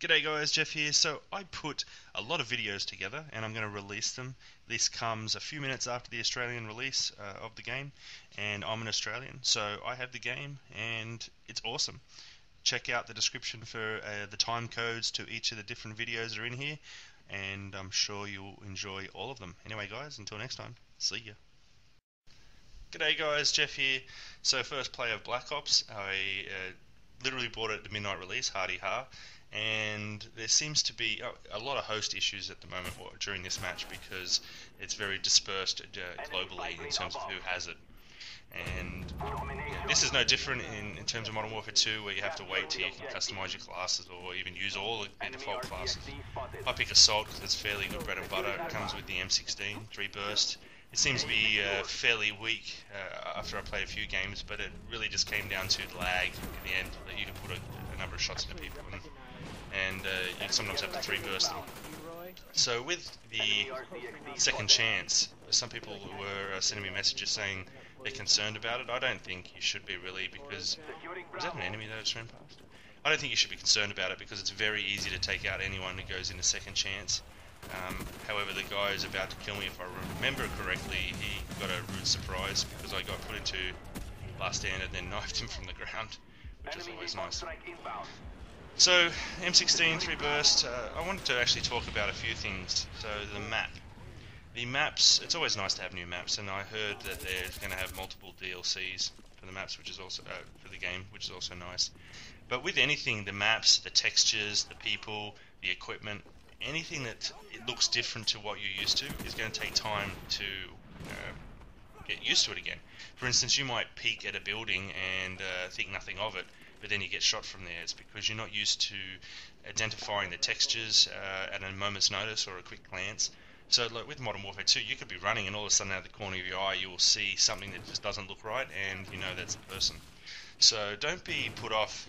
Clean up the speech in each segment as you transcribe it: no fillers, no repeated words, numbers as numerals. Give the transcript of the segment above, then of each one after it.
G'day guys, Jeff here. So I put a lot of videos together and I'm going to release them. This comes a few minutes after the Australian release of the game, and I'm an Australian, so I have the game and it's awesome. Check out the description for the time codes to each of the different videos that are in here, and I'm sure you'll enjoy all of them. Anyway guys, until next time, see ya. G'day guys, Jeff here. So first play of Black Ops, I literally bought it at the midnight release, hardy ha. And there seems to be a lot of host issues at the moment during this match because it's very dispersed globally in terms of who has it. And yeah, this is no different in terms of Modern Warfare 2, where you have to wait till you can customize your classes or even use all the default classes. I pick Assault because it's fairly good bread and butter. It comes with the M16, 3 burst. It seems to be fairly weak after I played a few games, but it really just came down to lag in the end, that you can put a number of shots into people. And you sometimes have to 3 burst them. So with the second chance, some people were sending me messages saying they're concerned about it. I don't think you should be, really, because... Was that an enemy that I just ran past? I don't think you should be concerned about it because it's very easy to take out anyone who goes in a second chance. However, the guy who's about to kill me, if I remember correctly, he got a rude surprise because I got put into last stand and then knifed him from the ground, which is always nice. So, M16, 3 burst, I wanted to actually talk about a few things. So, the map. The maps, it's always nice to have new maps, and I heard that they're going to have multiple DLCs for the maps, which is also, for the game, which is also nice. But with anything, the maps, the textures, the people, the equipment, anything that it looks different to what you're used to is going to take time to get used to it again. For instance, you might peek at a building and think nothing of it, but then you get shot from there. It's because you're not used to identifying the textures at a moment's notice or a quick glance. So like with Modern Warfare 2, you could be running and all of a sudden out of the corner of your eye you will see something that just doesn't look right, and you know that's the person. So don't be put off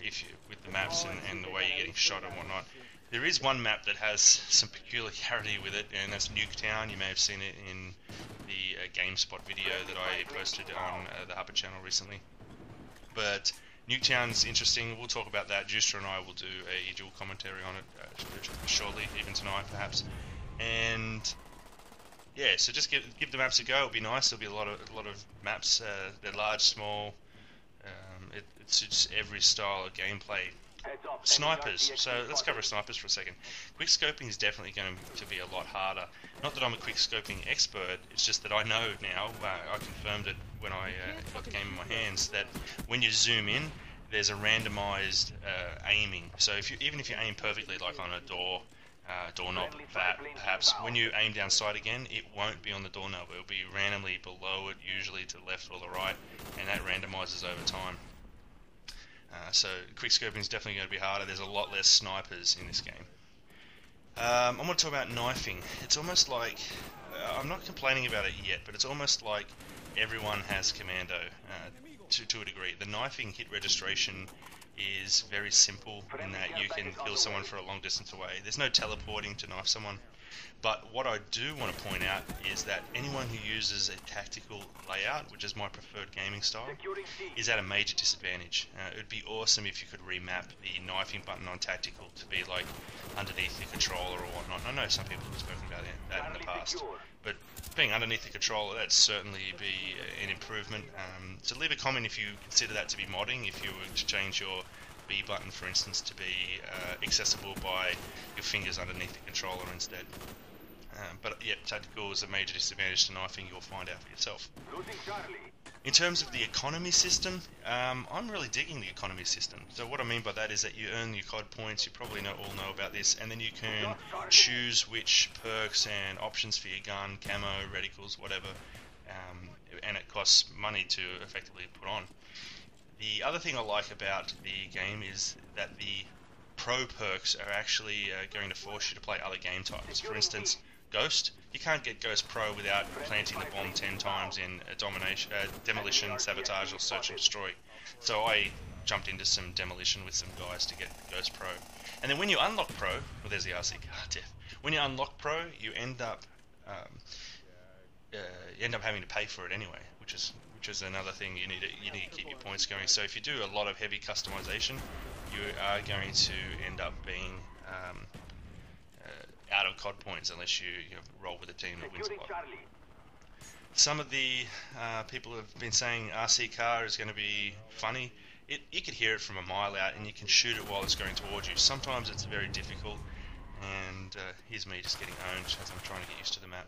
with the maps and the way you're getting shot and whatnot. There is one map that has some peculiarity with it, and that's Nuketown. You may have seen it in the GameSpot video that I posted on the Harper channel recently. But Nuketown is interesting. We'll talk about that. Juicer and I will do a dual commentary on it shortly, even tonight perhaps. And yeah, so just give the maps a go. It'll be nice. There'll be a lot of maps. They're large, small. It suits every style of gameplay. Snipers. So let's cover snipers for a second. Quick scoping is definitely going to be a lot harder. Not that I'm a quick scoping expert, it's just that I know now, I confirmed it when I got the game in my hands, that when you zoom in, there's a randomized aiming. So even if you aim perfectly, like on a doorknob, perhaps, when you aim down sight again, it won't be on the doorknob. It'll be randomly below it, usually to the left or the right, and that randomizes over time. So quick scoping is definitely going to be harder. There's a lot less snipers in this game. I'm going to talk about knifing. It's almost like, I'm not complaining about it yet, but it's almost like everyone has commando to a degree. The knifing hit registration is very simple in that you can kill someone for a long distance away. There's no teleporting to knife someone. But what I do want to point out is that anyone who uses a tactical layout, which is my preferred gaming style, is at a major disadvantage. It would be awesome if you could remap the knifing button on tactical to be like underneath the controller or whatnot. I know some people have spoken about that in the past, but being underneath the controller, that'd certainly be an improvement. So leave a comment if you consider that to be modding, if you were to change your B button, for instance, to be accessible by your fingers underneath the controller instead. But yeah, tactical is a major disadvantage to knifing. You'll find out for yourself. In terms of the economy system, I'm really digging the economy system. So what I mean by that is that you earn your COD points. You probably all know about this, and then you can choose which perks and options for your gun, camo, reticles, whatever, and it costs money to effectively put on. The other thing I like about the game is that the pro perks are actually going to force you to play other game types. For instance, Ghost. You can't get Ghost Pro without planting the bomb 10 times in Demolition, Sabotage, or Search and Destroy. So I jumped into some Demolition with some guys to get Ghost Pro. And then when you unlock Pro, well, there's the RC car death. When you unlock Pro, you end up having to pay for it anyway, which is another thing. You need to keep your points going. So if you do a lot of heavy customization, you are going to end up being out of COD points unless you roll with a team that wins a lot. Some of the people have been saying RC car is going to be funny. You could hear it from a mile out, and you can shoot it while it's going towards you. Sometimes it's very difficult, and here's me just getting owned as I'm trying to get used to the map.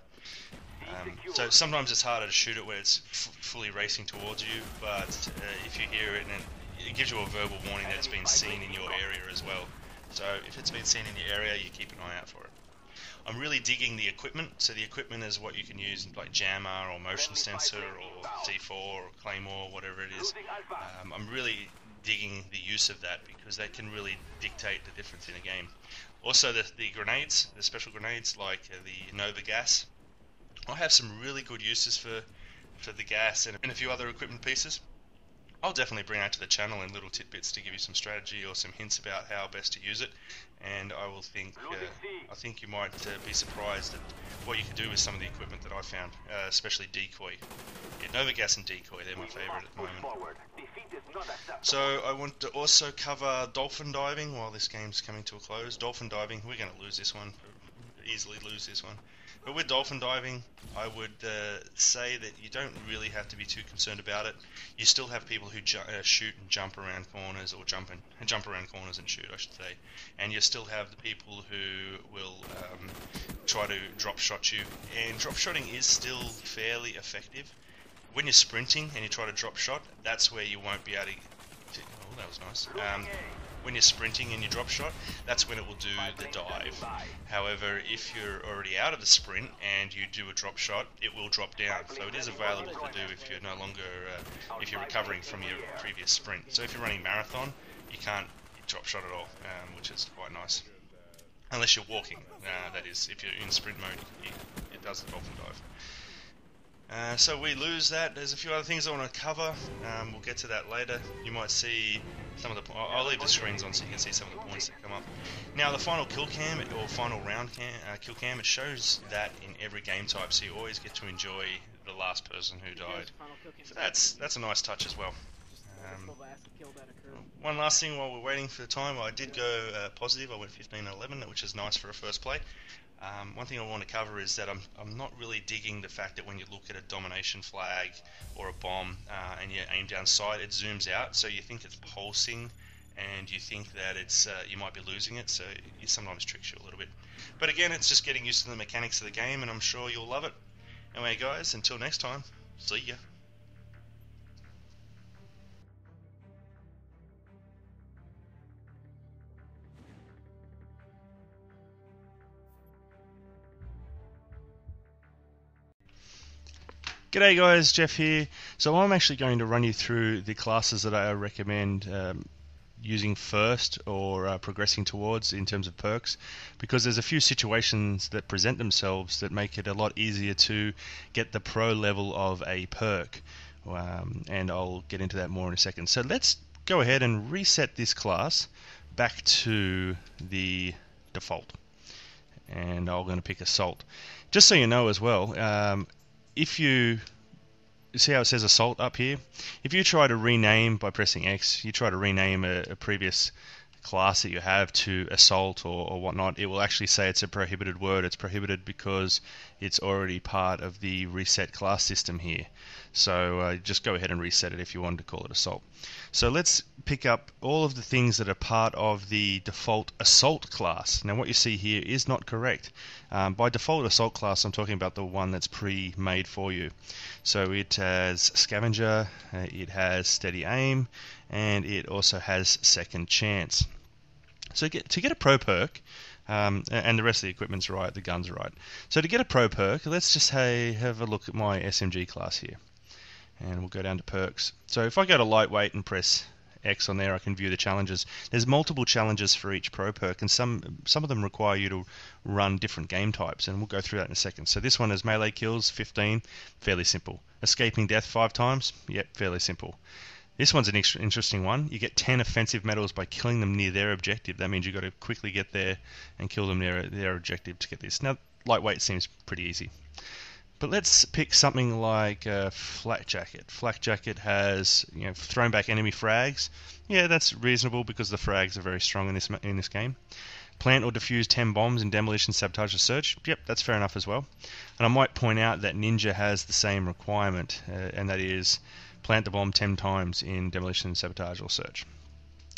So sometimes it's harder to shoot it where it's fully racing towards you, but if you hear it, and it gives you a verbal warning that it's been seen in your area as well. So if it's been seen in your area, you keep an eye out for it. I'm really digging the equipment. So the equipment is what you can use like jammer or motion sensor or C4 or Claymore, whatever it is. I'm really digging the use of that because that can really dictate the difference in a game. Also the grenades, the special grenades like the Nova gas. I have some really good uses for the gas and a few other equipment pieces. I'll definitely bring that to the channel in little tidbits to give you some strategy or some hints about how best to use it. And I think you might be surprised at what you can do with some of the equipment that I found, especially decoy. Yeah, Nova gas and decoy, they're my favourite at the moment. So I want to also cover dolphin diving while this game's coming to a close. Dolphin diving, we're going to lose this one, easily lose this one. But with dolphin diving, I would say that you don't really have to be too concerned about it. You still have people who shoot and jump around corners, or jump around corners and shoot, I should say. And you still have the people who will try to drop shot you. And drop shotting is still fairly effective. When you're sprinting and you try to drop shot, that's where you won't be able to... Oh, that was nice. When you're sprinting and you drop shot, that's when it will do the dive. However, if you're already out of the sprint and you do a drop shot, it will drop down. So it is available to do if you're no longer, if you're recovering from your previous sprint. So if you're running marathon, you can't drop shot at all, which is quite nice. Unless you're walking, that is. If you're in sprint mode, it does the dolphin dive. So we lose that. There's a few other things I want to cover. We'll get to that later. You might see some of the... I'll leave the screens on so you can see some of the points that come up. Now the final kill cam, or final round kill cam, it shows that in every game type, so you always get to enjoy the last person who died. So that's a nice touch as well. One last thing while we're waiting for the time, I did go positive. I went 15-11, which is nice for a first play. One thing I want to cover is that I'm not really digging the fact that when you look at a domination flag or a bomb and you aim down sight, it zooms out, so you think it's pulsing and you think that it's you might be losing it, so it sometimes tricks you a little bit. But again, it's just getting used to the mechanics of the game, and I'm sure you'll love it. Anyway guys, until next time, see ya. G'day guys, Jeff here. So I'm actually going to run you through the classes that I recommend using first or progressing towards in terms of perks, because there's a few situations that present themselves that make it a lot easier to get the pro level of a perk, and I'll get into that more in a second. So let's go ahead and reset this class back to the default, and I'm going to pick Assault. Just so you know as well, if you see how it says Assault up here, if you try to rename by pressing X, you try to rename a previous class that you have to Assault or whatnot, it will actually say it's a prohibited word. It's prohibited because it's already part of the reset class system here. So just go ahead and reset it if you wanted to call it Assault. So let's pick up all of the things that are part of the default Assault class. Now what you see here is not correct. By default Assault class, I'm talking about the one that's pre-made for you. So it has Scavenger, it has Steady Aim, and it also has Second Chance. So to get a pro perk, and the rest of the equipment's right, the gun's right. So to get a pro perk, let's just have a look at my SMG class here. And we'll go down to perks. So if I go to lightweight and press X on there, I can view the challenges. There's multiple challenges for each pro perk, and some of them require you to run different game types, and we'll go through that in a second. So this one is melee kills, 15, fairly simple. Escaping death 5 times, yep, fairly simple. This one's an interesting one. You get 10 offensive medals by killing them near their objective. That means you've got to quickly get there and kill them near their objective to get this. Now, lightweight seems pretty easy. But let's pick something like Flak Jacket. Flak Jacket has, thrown back enemy frags. Yeah, that's reasonable because the frags are very strong in this game. Plant or defuse 10 bombs in demolition, sabotage, or search. Yep, that's fair enough as well. And I might point out that Ninja has the same requirement, and that is plant the bomb 10 times in demolition, sabotage, or search.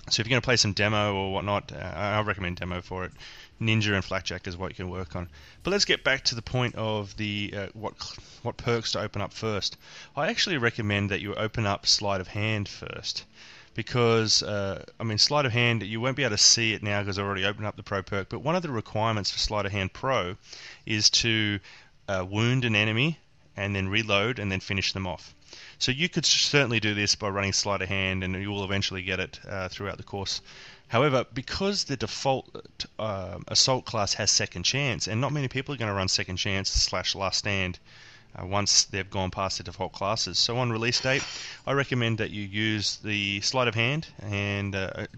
So if you're going to play some demo or whatnot, I recommend demo for it. Ninja and Flakjack is what you can work on. But let's get back to the point of the what perks to open up first. I actually recommend that you open up Sleight of Hand first, because I mean, Sleight of Hand, you won't be able to see it now because I've already opened up the Pro perk, but one of the requirements for Sleight of Hand Pro is to wound an enemy and then reload and then finish them off. So you could certainly do this by running Sleight of Hand, and you will eventually get it throughout the course. However, because the default Assault class has Second Chance, and not many people are going to run Second Chance / Last Stand once they've gone past the default classes. So on release date, I recommend that you use the Sleight of Hand and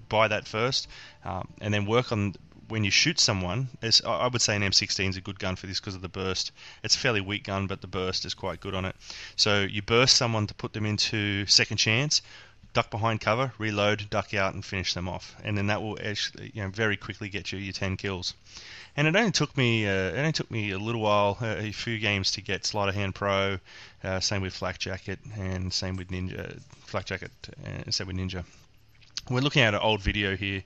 buy that first, and then work on when you shoot someone. I would say an M16 is a good gun for this because of the burst. It's a fairly weak gun, but the burst is quite good on it. So you burst someone to put them into Second Chance, duck behind cover, reload, duck out, and finish them off. And then that will actually, very quickly get you your 10 kills. And it only took me a little while, a few games to get Sleight of Hand Pro. Same with Flakjack and same with Ninja. Flakjack and same with Ninja. We're looking at an old video here.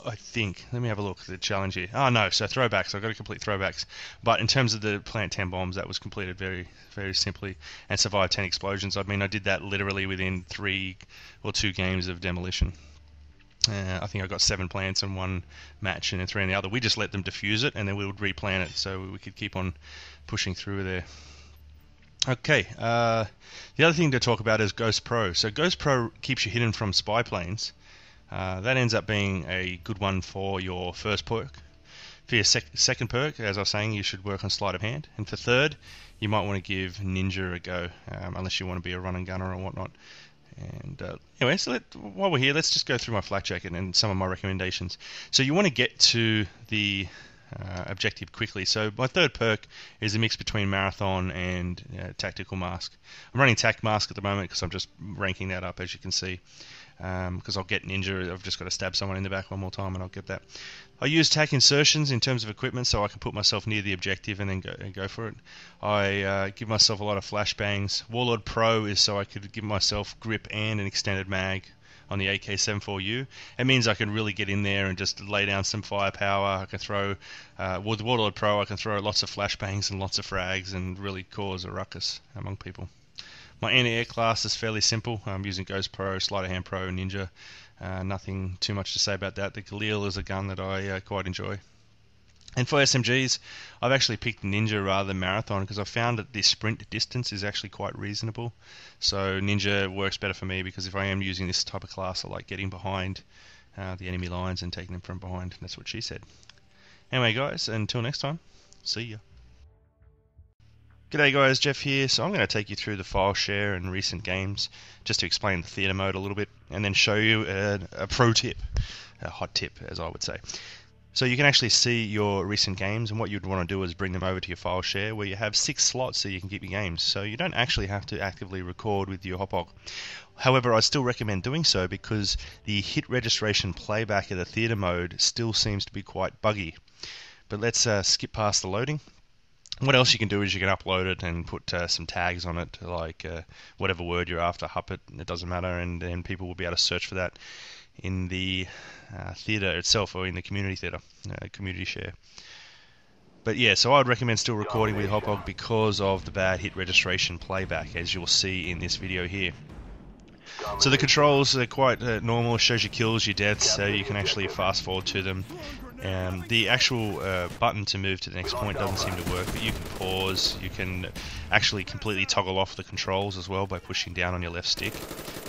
I think. Let me have a look at the challenge here. Oh no, so throwbacks. I've got to complete throwbacks. But in terms of the plant 10 bombs, that was completed very, very simply and survived 10 explosions. I mean, I did that literally within 3 or 2 games of demolition. I think I got 7 plants in one match and then 3 in the other. We just let them defuse it and then we would replant it so we could keep on pushing through there. Okay, the other thing to talk about is Ghost Pro. So Ghost Pro keeps you hidden from spy planes. That ends up being a good one for your first perk. For your second perk, as I was saying, you should work on Sleight of Hand. And for third, you might want to give Ninja a go, unless you want to be a run and gunner or whatnot. And anyway, so while we're here, let's just go through my flak jacket and some of my recommendations. So you want to get to the objective quickly. So my third perk is a mix between Marathon and Tactical Mask. I'm running Tac Mask at the moment because I'm just ranking that up, as you can see. Because I'll get Ninja, I've just got to stab someone in the back one more time and I'll get that. I use tac insertions in terms of equipment so I can put myself near the objective and then go for it. I give myself a lot of flashbangs. Warlord Pro is so I could give myself grip and an extended mag on the AK-74U. It means I can really get in there and just lay down some firepower. I can throw, with Warlord Pro I can throw lots of flashbangs and lots of frags and really cause a ruckus among people. My anti-air class is fairly simple. I'm using Ghost Pro, Sleight of Hand Pro, Ninja. Nothing too much to say about that. The Galil is a gun that I quite enjoy. And for SMGs, I've actually picked Ninja rather than Marathon because I found that the sprint distance is actually quite reasonable. So Ninja works better for me because if I am using this type of class, I like getting behind the enemy lines and taking them from behind. That's what she said. Anyway, guys, until next time, see ya. G'day guys, Jeff here. So I'm going to take you through the file share and recent games just to explain the theatre mode a little bit and then show you a pro tip, a hot tip as I would say. So you can actually see your recent games, and what you'd want to do is bring them over to your file share where you have 6 slots so you can keep your games. So you don't actually have to actively record with your Hopog. However, I still recommend doing so because the hit registration playback of the theatre mode still seems to be quite buggy. But let's skip past the loading. What else you can do is you can upload it and put some tags on it, like whatever word you're after, Huppet, it doesn't matter, and then people will be able to search for that in the theatre itself or in the community theatre, community share. But yeah, so I would recommend still recording with Hopog because of the bad hit registration playback, as you'll see in this video here. So the controls are quite normal, it shows your kills, your deaths, so you can actually fast forward to them. The actual button to move to the next point doesn't seem to work, but you can pause, you can actually completely toggle off the controls as well by pushing down on your left stick.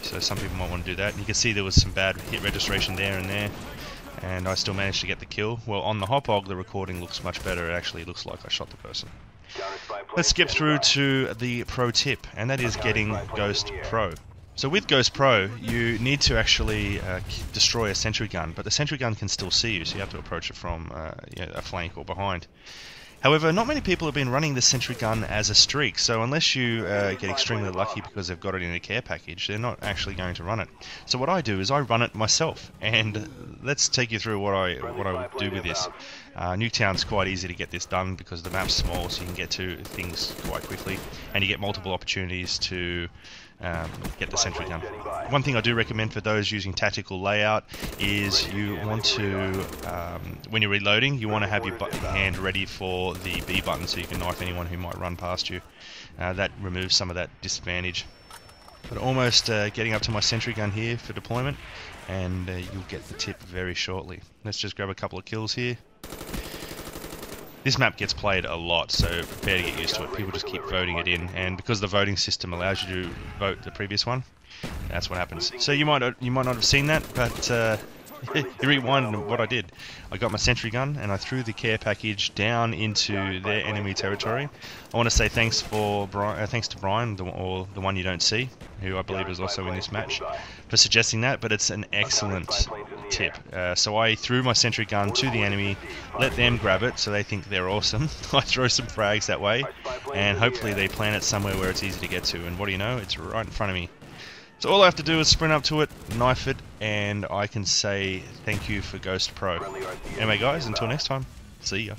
So some people might want to do that. And you can see there was some bad hit registration there and there, and I still managed to get the kill. Well, on the Hopog the recording looks much better, it actually looks like I shot the person. Let's skip through to the pro tip, and that is getting Ghost Pro. So with Ghost Pro, you need to actually destroy a sentry gun, but the sentry gun can still see you, so you have to approach it from a flank or behind. However, not many people have been running the sentry gun as a streak, so unless you get extremely lucky because they've got it in a care package, they're not actually going to run it. So what I do is I run it myself, and let's take you through what I do with this. Nuketown's quite easy to get this done because the map's small, so you can get to things quite quickly, and you get multiple opportunities to get the sentry gun. One thing I do recommend for those using tactical layout is you want to, when you're reloading, you want to have your hand ready for the B button so you can knife anyone who might run past you. That removes some of that disadvantage. But almost getting up to my sentry gun here for deployment, and you'll get the tip very shortly. Let's just grab a couple of kills here. This map gets played a lot, so prepare to get used to it. People just keep voting it in, and because the voting system allows you to vote the previous one, that's what happens. So you might not have seen that, but you rewind what I did. I got my sentry gun and I threw the care package down into their enemy territory. I want to say thanks to Brian, the one you don't see, who I believe is also in this match, for suggesting that. But it's an excellent tip. So I threw my sentry gun to the enemy, let them grab it, so they think they're awesome. I throw some frags that way, and hopefully they plant it somewhere where it's easy to get to. And what do you know? It's right in front of me. So all I have to do is sprint up to it, knife it, and I can say thank you for Ghost Pro. Anyway guys, until next time, see ya.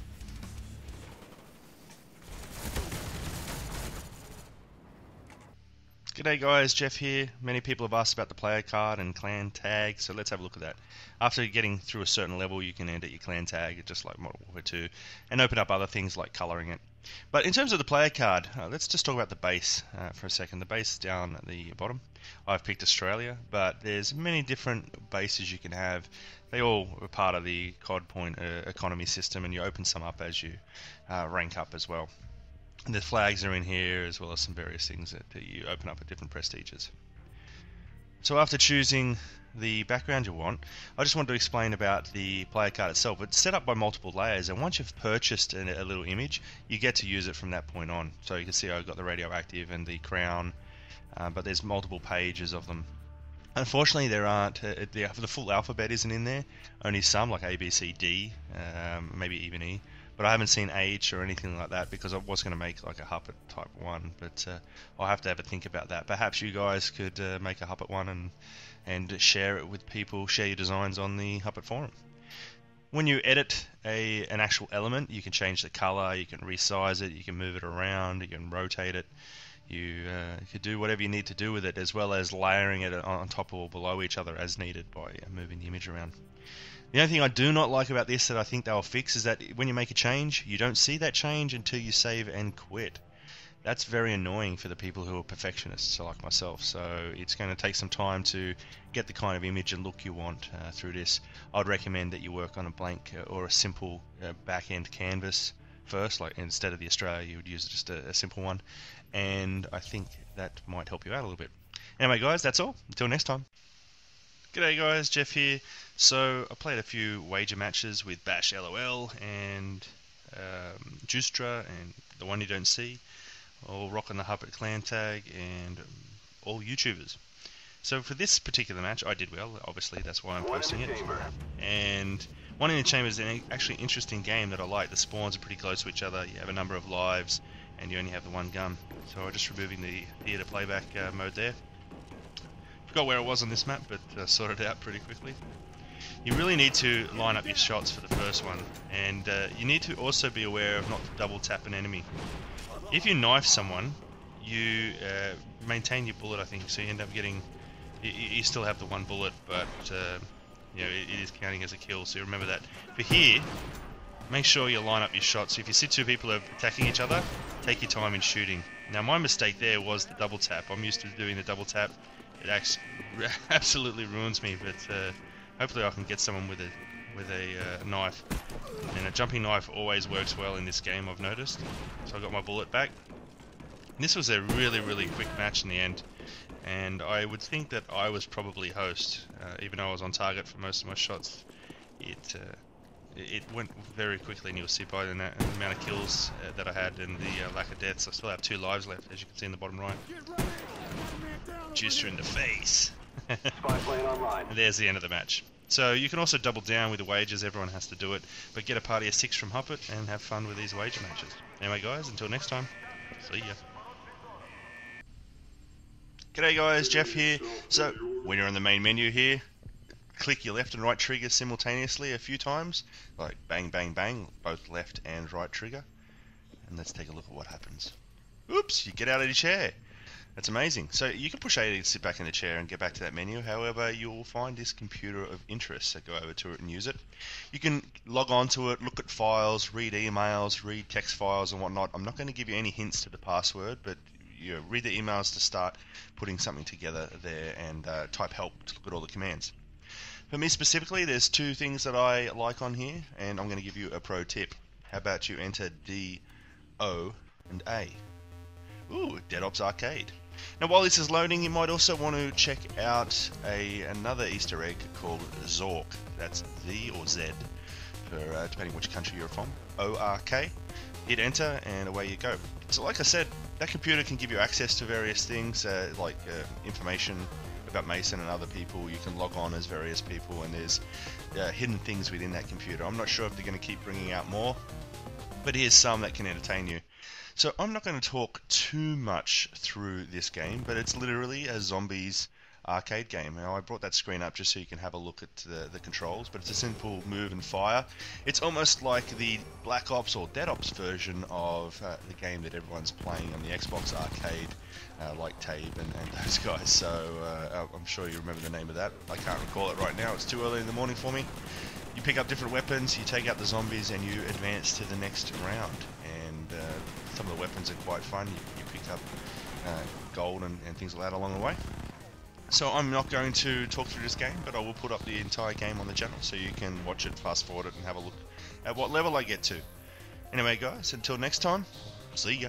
G'day guys, Jeff here. Many people have asked about the player card and clan tag, so let's have a look at that. After getting through a certain level, you can edit your clan tag, just like Modern Warfare 2, and open up other things like colouring it. But in terms of the player card, let's just talk about the base for a second. The base down at the bottom. I've picked Australia, but there's many different bases you can have. They all are part of the COD point economy system, and you open some up as you rank up as well. And the flags are in here, as well as some various things that you open up at different prestiges. So after choosing the background you want, I just wanted to explain about the player card itself. It's set up by multiple layers, and once you've purchased a little image, you get to use it from that point on. So you can see I've got the radioactive and the crown, but there's multiple pages of them. Unfortunately, there aren't, the full alphabet isn't in there, only some like A, B, C, D, maybe even E. But I haven't seen H or anything like that because I was going to make like a Huppet type one, but I'll have to have a think about that. Perhaps you guys could make a Huppet one and share it with people, share your designs on the Huppet forum. When you edit an actual element, you can change the color, you can resize it, you can move it around, you can rotate it. You could do whatever you need to do with it, as well as layering it on top or below each other as needed by moving the image around. The only thing I do not like about this that I think they'll fix is that when you make a change, you don't see that change until you save and quit. That's very annoying for the people who are perfectionists like myself, so it's going to take some time to get the kind of image and look you want through this. I'd recommend that you work on a blank or a simple back-end canvas first, like instead of the Australia you would use just a simple one, and I think that might help you out a little bit. Anyway guys, that's all. Until next time. G'day guys, Jeff here. So I played a few wager matches with Bash LOL and Justra and the one you don't see, all rocking the Huppet clan tag and all YouTubers. So for this particular match I did well, obviously that's why I'm posting it. And One in the Chamber is an actually interesting game that I like. The spawns are pretty close to each other, you have a number of lives and you only have the one gun. So I'm just removing the theatre playback mode there. Forgot where I was on this map, but sorted it out pretty quickly. You really need to line up your shots for the first one, and you need to also be aware of not to double tap an enemy. If you knife someone, you maintain your bullet, I think, so you end up getting... You still have the one bullet, but you know, it is counting as a kill, so you remember that. For here, make sure you line up your shots. So if you see two people are attacking each other, take your time in shooting. Now my mistake there was the double tap. I'm used to doing the double tap. It actually absolutely ruins me, but hopefully I can get someone with a knife. And a jumping knife always works well in this game, I've noticed. So I got my bullet back. And this was a really quick match in the end, and I would think that I was probably host, even though I was on target for most of my shots. It went very quickly, and you'll see by the amount of kills that I had and the lack of deaths. I still have 2 lives left, as you can see in the bottom right. Juicer in the face. And there's the end of the match. So you can also double down with the wages, everyone has to do it, but get a party of 6 from Hoppet and have fun with these wager matches. Anyway guys, until next time, see ya. G'day guys, Jeff here. So, when you're on the main menu here, click your left and right trigger simultaneously a few times, like bang, bang, bang, both left and right trigger. And let's take a look at what happens. Oops, you get out of your chair. That's amazing. So you can push A to sit back in the chair and get back to that menu. However, you'll find this computer of interest, so go over to it and use it. You can log on to it, look at files, read emails, read text files and whatnot. I'm not going to give you any hints to the password, but read the emails to start putting something together there, and type help to look at all the commands. For me specifically, there's 2 things that I like on here, and I'm going to give you a pro tip. How about you enter D, O, and A? Ooh, Dead Ops Arcade. Now while this is loading, you might also want to check out another Easter egg called Zork. That's Z or Z, for depending which country you're from. O-R-K. Hit enter and away you go. So like I said, that computer can give you access to various things, like information about Mason and other people. You can log on as various people, and there's hidden things within that computer. I'm not sure if they're going to keep bringing out more, but here's some that can entertain you. So I'm not going to talk too much through this game, but it's literally a zombies arcade game. Now I brought that screen up just so you can have a look at the controls, but it's a simple move and fire. It's almost like the Black Ops or Dead Ops version of the game that everyone's playing on the Xbox arcade, like Tabe and those guys. So I'm sure you remember the name of that. I can't recall it right now, it's too early in the morning for me. You pick up different weapons, you take out the zombies, and you advance to the next round. And some of the weapons are quite fun. You pick up gold and things like that along the way. So I'm not going to talk through this game, but I will put up the entire game on the channel so you can watch it, fast forward it, and have a look at what level I get to. Anyway guys, until next time, see ya.